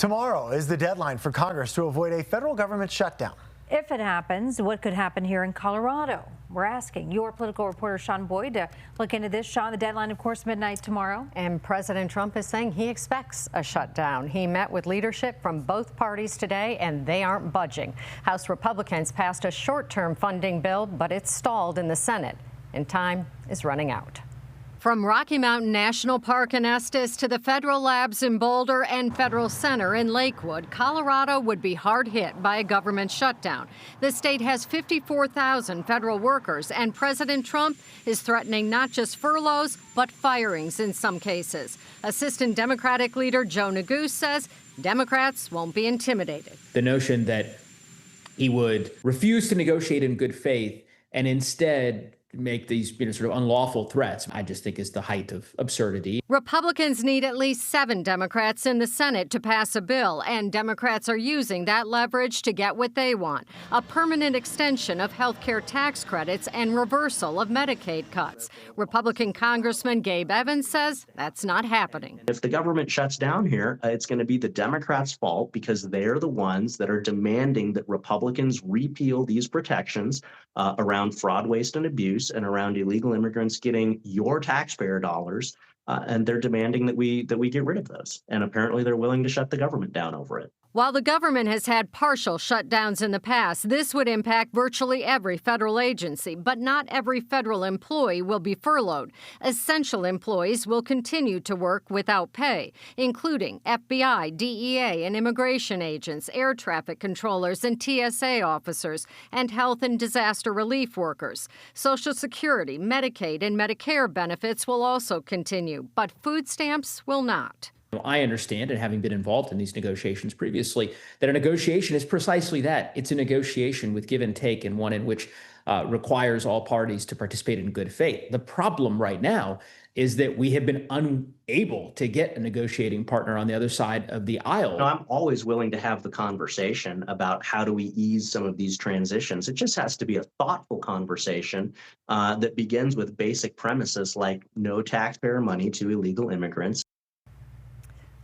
Tomorrow is the deadline for Congress to avoid a federal government shutdown. If it happens, what could happen here in Colorado? We're asking your political reporter Sean Boyd to look into this. Sean, the deadline, of course, midnight tomorrow. And President Trump is saying he expects a shutdown. He met with leadership from both parties today, and they aren't budging. House Republicans passed a short-term funding bill, but it's stalled in the Senate, and time is running out. From Rocky Mountain National Park in Estes to the federal labs in Boulder and Federal Center in Lakewood, Colorado would be hard hit by a government shutdown. The state has 54,000 federal workers, and President Trump is threatening not just furloughs, but firings in some cases. Assistant Democratic leader Joe Neguse says Democrats won't be intimidated. The notion that he would refuse to negotiate in good faith and instead make these sort of unlawful threats, I just think is the height of absurdity. Republicans need at least 7 Democrats in the Senate to pass a bill, and Democrats are using that leverage to get what they want: a permanent extension of health care tax credits and reversal of Medicaid cuts. Republican Congressman Gabe Evans says that's not happening. If the government shuts down here, it's going to be the Democrats' fault because they're the ones that are demanding that Republicans repeal these protections around fraud, waste, and abuse, and around illegal immigrants getting your taxpayer dollars, and they're demanding that we get rid of those. And apparently they're willing to shut the government down over it. While the government has had partial shutdowns in the past, this would impact virtually every federal agency, but not every federal employee will be furloughed. Essential employees will continue to work without pay, including FBI, DEA, and immigration agents, air traffic controllers, and TSA officers, and health and disaster relief workers. Social Security, Medicaid, and Medicare benefits will also continue, but food stamps will not. I understand, and having been involved in these negotiations previously, that a negotiation is precisely that. It's a negotiation with give and take, and one in which requires all parties to participate in good faith. The problem right now is that we have been unable to get a negotiating partner on the other side of the aisle. I'm always willing to have the conversation about how do we ease some of these transitions. It just has to be a thoughtful conversation that begins with basic premises like no taxpayer money to illegal immigrants.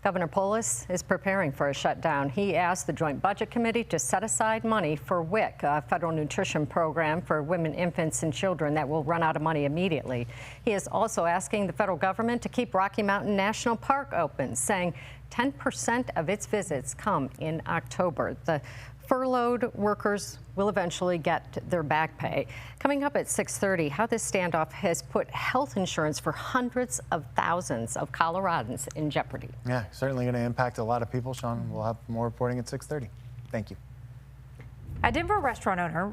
Governor Polis is preparing for a shutdown. He asked the Joint Budget Committee to set aside money for WIC, a federal nutrition program for women, infants, and children that will run out of money immediately. He is also asking the federal government to keep Rocky Mountain National Park open, saying 10% of its visits come in October. The furloughed workers will eventually get their back pay. Coming up at 6:30, how this standoff has put health insurance for hundreds of thousands of Coloradans in jeopardy. Yeah, certainly going to impact a lot of people. Sean, we'll have more reporting at 6:30. Thank you. A Denver restaurant owner